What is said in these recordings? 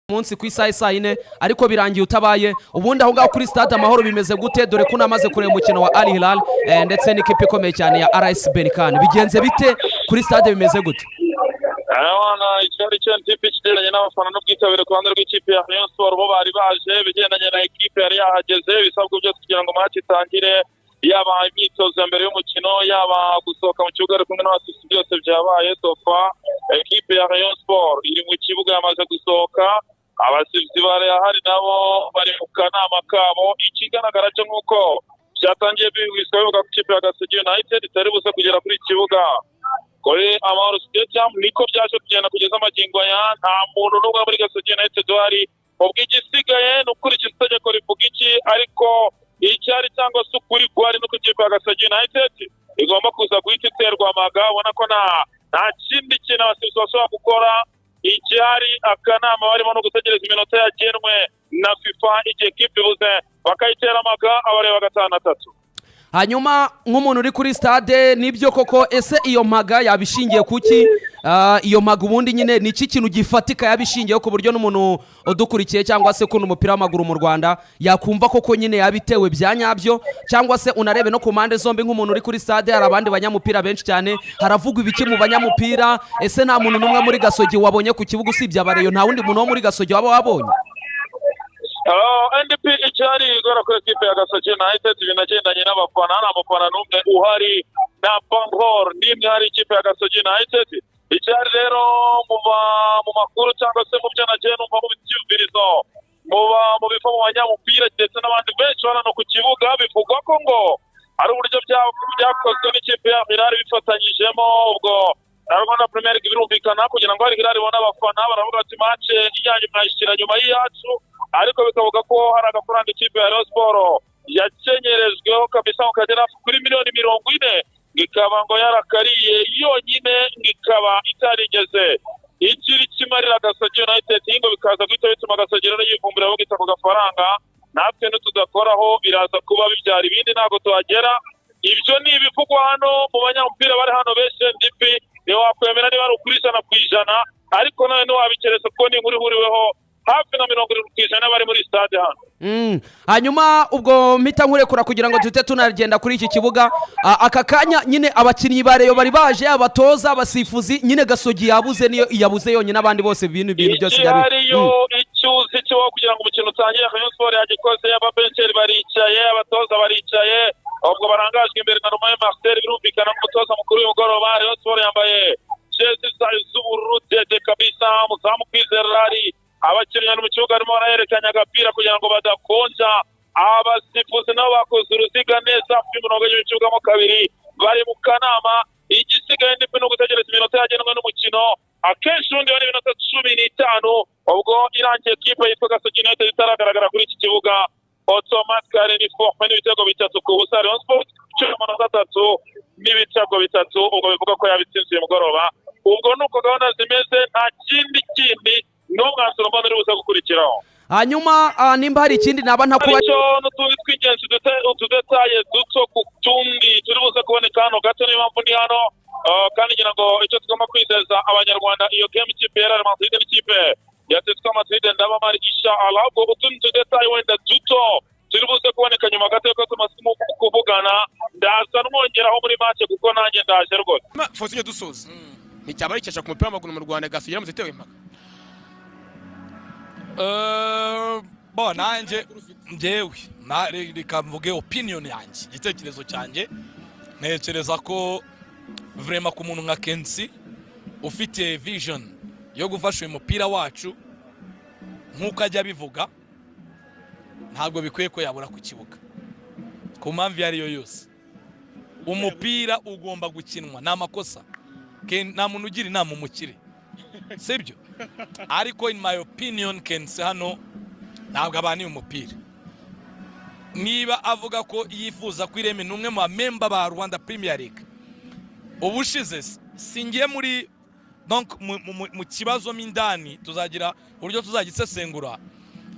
munsi ku isaha saa 4 ariko birangiye utabaye ubundi aho ngaho kuri stade Amahoro bimeze gute dore ko namaze kureba umukino wa Al Hilal ndetse n'ikipe ikomeye cyane ya RS Berkane bigenze bite kuri stade bimeze gute icyari cy'ikipe kigeranye n'abafana n'ubwitabire ku ruhande rw'ikipe ya Rayon Sport bo bari baje bigendanye na ekipe yari yahageze bisabwa byose kugira ngo match itangire yaba imyitozo mbere y'umukino yaba gusohoka mu kibuga kumwe n'abasisi byose byabaye sofa ekipe ya Rayon Sport iri mu kibuga yamaze gusohoka abasivisi bari ahari nabo bari mu kanama kabo ikigaragara cyo nk'uko byatangiye biwiswe ku kipe ya Gasogi United itari buze kugera kuri kibuga kuri Amahoro Stadium niko byaje kugenda kugeza amagingo aya nta muntu n'umwe muri Gasogi United wari ubwo igisigaye n'ukurikiza itegeko rivuga iki ariko icyari cyangwa se ukuri kwari no ku kipe ya Gasogi United igomba kuza guhita iterwa amaga ubona ko nta kindi kintu abasivisi bashobora gukora icyari akanama barimo no gutegereza iminota yagenwe na FIFA igihe kipe ibuze bakayitera amaga abareba 5-3 hanyuma nk'umuntu uri kuri stade nibyo koko ese iyo maga yabishingiye kuki iyo maga ubundi nyine ni iki kintu gifatika yabishingiyeho ku buryo n'umuntu udukurikiye cyangwa se kuno umupira w'amaguru mu Rwanda yakumva koko nyine yabitewe bya nyabyo cyangwa se unarebe no ku mpande zombi nk'umuntu uri kuri stade hari abandi banyamupira benshi cyane haravugwa ibiki mu banyamupira ese nta muntu n'umwe muri Gasogi wabonye ku kibuga usibye abareyo nta wundi muntu wo muri Gasogi waba wabonye NDP icyari igora kuri ekipe ya Gasogi United binagendanye n'abafana nta mufana n'umwe uhari na Bangor nimwe hari ikipe ya Gasogi United icyari rero mu makuru cyangwa se mu byo nagiye numva mu byumvirizo mu biva mu banyamupira ndetse n'abandi benshi barano ku kibuga bivugwa ko ngo ari uburyo byakozwe n'ikipe ya Hilal bifatanyijemo ubwo na Rwanda Premier League birumvikana kugira ngo Hilal ibone abafana baravuga ati match ijyanye mwayishyira nyuma y'iyacu ariko bikavuga ko hari agafaranga ikipe ya Rayon Sport yakenyerejweho kabisa ukagera kuri miliyoni 40 ngikaba ngo yarakariye yonyine ngikaba itarigeze ikiri kimarira Gasogi United ngo bikaza guhita bituma Gasogi rero yivumbura aho gita ku gafaranga natwe tudakoraho biraza kuba bibyara ibindi ntago tuhagera ibyo ni ibivugwa hano mu banyamupira bari hano benshi NDP ni wakwemera niba ari ukuri 100% ariko none wabikereza ko ni nkuri huriweho hafi na 70% bari muri stade hano hanyuma ubwo mpita nkurekura kugira ngo dute tunagenda kuri iki kibuga aka kanya nyine abakinnyi bareyo bari baje abatoza abasifuzi nyine Gasogi yabuze niyo yabuze yonyine abandi bose ibintu byose hariyo icyuzi cyo kugira ngo umukino utangire Rayon Sport yagikoze ababencheri baricaye abatoza baricaye ubwo barangajwe imbere na Romain Marcel birumvikana umutoza mukuru w'umugoroba Rayon Sport yambaye jezi z'ubururu dede kabisa muzamu kwizerari abakinnyi mu kibuga barimo barahererekanya agapira kugira ngo badakonja abasifuzi nabo bakoze uruziga neza ku mirongo y'ikibuga mo kabiri bari mu kanama igisigaye ndetse no gutegereza iminota yagenwe n'umukino akenshi undi bari iminota 15 ubwo irangiye kipe yitwa Gasogi United itaragaragara kuri iki kibuga automatically ni forme n'ibitego 3 ku busa Rayon Sport cy'amanota 3 n'ibitego 3 ubwo bivuga ko yabitsinze uyu mugoroba ubwo nuko gahunda zimeze nta kindi n'umwanzuro mbona uri buze gukurikiraho hanyuma nimba hari ikindi naba ntakuba cyo n'utundi tw'ingenzi udutaye duto ku tundi turi buze kuboneka hano gato niyo mpamvu ni hano kandi ngira ngo icyo tugomba kwizeza abanyarwanda iyo game ikipe ya Real Madrid n'ikipe ya Atletico Madrid ndabamara inshallah ubwo utundi tudetaye wenda duto turi buze kuboneka nyuma gato yuko tumaze kuvugana ndaza n'umwongeraho muri match kuko nanjye ndaje rwose Fosinye dusoza nticyaba rikesha ku mupira w'amaguru mu Rwanda Gasogi yaramutse itewe impaka bo nanjye njyewe reka mvuge opinion yanjye igitekerezo cyanjye ntekereza ko vraiment ku muntu nka Kensi ufite vision yo gufasha uyu mupira wacu nk'uko ajya bivuga ntabwo bikwiye ko yabura ku kibuga ku mpamvu yari yo yose umupira ugomba gukinwa n'amakosa nta muntu ugira inama umukire sibyo ariko in my opinion Kensi hano ntabwo abaniye umupira niba avuga ko yifuza kwireme n'umwe mu member ba Rwanda Premier League ubushize singiye muri donc mu kibazo mindani tuzagira uburyo tuzagisesengura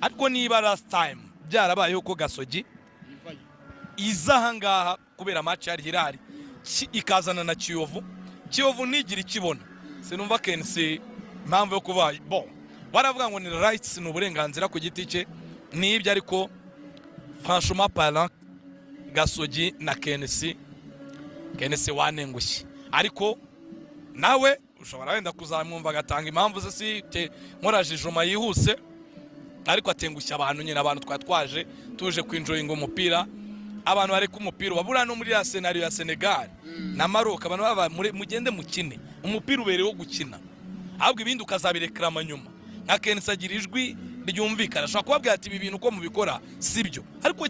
ariko niba last time byarabayeho ko Gasogi izahangaha kubera match yari Hilal ikazana na Kiyovu ntigira ikibona sinumva Kensi impamvu yo kuba bon baravuga ngo ni rights ni uburenganzira ku giti cye n'ibyo, ariko franchement parlant Gasogi na Kenesi wanengushye, ariko nawe ushobora wenda kuzamwumva agatanga impamvu ze si nkorajijuma yihuse, ariko atengushya abantu nyine, abantu twatwaje tuje kwinjoyinga umupira, abantu bareka umupira babura no muri ya scenario ya Senegal na Maroc, abantu baba mugende mukine umupira ubereho gukina, ahubwo ibindi ukazabirekrama nyuma. Nka Kenesi agira ijwi ryumvikana, ashobora kubabwira ati ibi bintu uko mubikora sibyo, ariko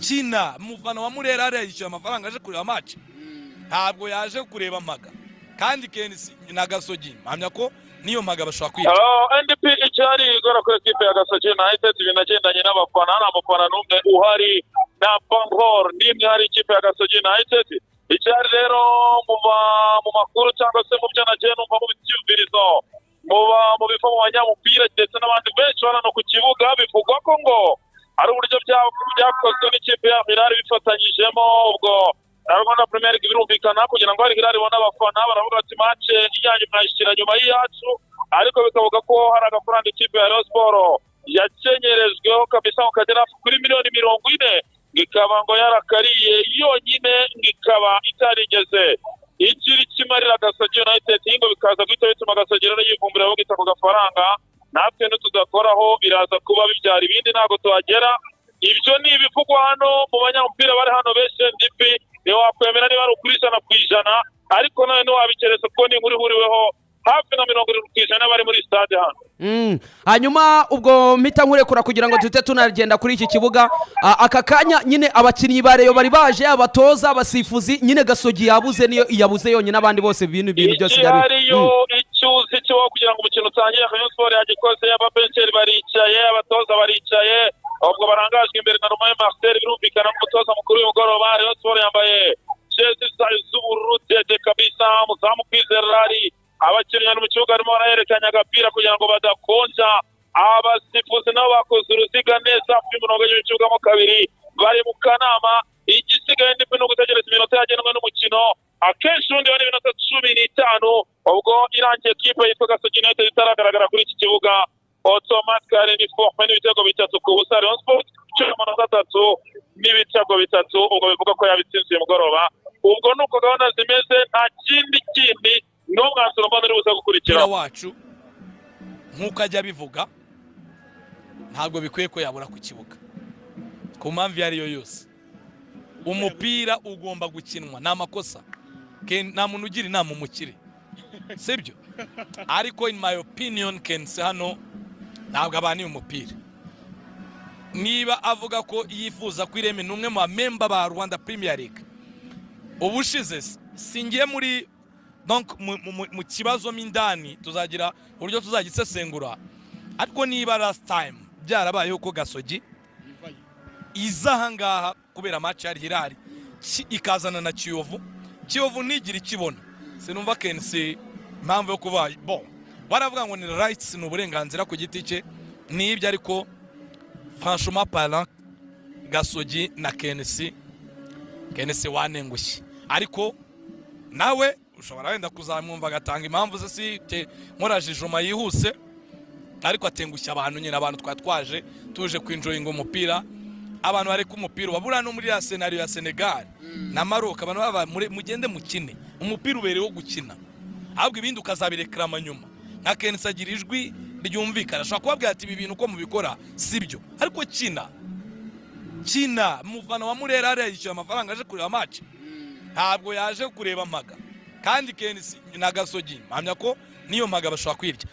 kina mufana wa Murera ari yishyura amafaranga aje kureba match, ntabwo yaje kureba Maga, kandi Kenesi na Gasogi mpamya ko niyo Maga bashobora kwica. NDP icyari igora kuri equipe ya Gasogi United binagendanye n'abafana, nta mufana n'umwe uhari, na Bangor nimwe hari ikipe ya Gasogi United. Icyari rero mu makuru cyangwa se mu byo nagiye numva mu byumvirizo mu biva mu banyamupira ndetse n'abandi benshi bana no ku kibuga, bivugwa ko ngo ari uburyo byakozwe n'ikipe ya Hilal bifatanyijemo, ubwo Rwanda Premier League birumvikana kugira ngo Hilal ibone abafana, baravuga ati match ijyanye mwayishyira nyuma yacu, ariko bikavuga ko hari agafaranga ikipe ya Rayon Sport yakenyerejweho kabisa ukagera kuri miliyoni 40, ngikaba ngo yarakariye yonyine, ngikaba itarigeze ikiri kimarira Gasogi United, ngo bikaza guhita bituma Gasogi rero yivumbura aho gita ku gafaranga, natwe ntitudakoraho biraza kuba bibyara ibindi, ntago tuhagera. Ibyo ni ibivugwa hano mu banyamupira bari hano benshi, NDP niwe wakwemera niba ari ukuri 100%, ariko nawe ntiwabikereza kuko ni inkuru ihuriweho hafi na 70% bari muri stade hano. Hanyuma ubwo mpita nkurekura kugira ngo tute tunagenda kuri iki kibuga. Aka kanya nyine abakinnyi bareyo bari baje, abatoza, abasifuzi, nyine Gasogi yabuze niyo yabuze yonyine, abandi bose ibintu byose hariyo icyuzi cyo kugira ngo umukino utangire. Rayon Sport yagikoze, ababencheri baricaye, abatoza baricaye, ubwo barangajwe imbere na Romain Marcel, birumvikana n'umutoza mukuru w'umugoroba. Rayon Sport yambaye jezi z'ubururu dede kabisa, muzamu kwizerari, abakinnyi mu kibuga barimo barahererekanya agapira kugira ngo badakonja, abasifuzi nabo bakoze uruziga neza ku murongo w'ikibuga mo kabiri, bari mu kanama. Igisigaye ndi no gutegereza iminota yagenwe n'umukino, akenshi undi bari iminota 15, ubwo irangiye kipe yitwa Gasogi United itaragaragara kuri iki kibuga, automatically ni forfait n'ibitego 3 ku busa. Rayon Sport 13 n'ibitego 3, ubwo bivuga ko yabitsinze mugoroba. Ubwo nuko gahunda zimeze, nta kindi n'umwanzuro mbona uri buze gukurikira wacu nk'uko ajya bivuga, ntabwo bikwiye ko yabura ku kibuga ku mpamvu iyo ariyo yose. Umupira ugomba gukinwa, ni amakosa, nta muntu ugira inama umukire, sibyo? Ariko in my opinion Kensi hano ntabwo abaniye umupira. Niba avuga ko yifuza kwireme n'umwe mu member ba Rwanda Premier League, ubushize singiye muri donc mu kibazo mindani tuzagira uburyo tuzagisesengura, ariko niba last time byarabayeho ko Gasogi izahangaha kubera match ya Hilal ikazana na Kiyovu ntigira ikibona, sinumva Kensi impamvu yo kuba baravuga ngo ni rights ni uburenganzira ku giti cye n'ibyo, ariko franchement parlant Gasogi na Kenesi wanengushye, ariko nawe ushobora wenda kuzamwumva agatanga impamvu ze si nkorajijuma yihuse, ariko atengushya abantu nyine, abantu twatwaje tuje kwinjoyinga umupira, abantu bareka umupira babura no muri ya scenario ya Senegal na Maroc, abantu baba mugende mukine umupira ubereho gukina, ahubwo ibindi ukazabirekrama nyuma. Nka Kenesi agira ijwi ryumvikana, ashobora kubabwira ati ibi bintu uko mubikora sibyo, ariko kina mufana wa Murera ari yishyura amafaranga aje kureba match, ntabwo yaje kureba Maga, kandi Kenesi na Gasogi mpamya ko niyo Maga bashobora kwirya.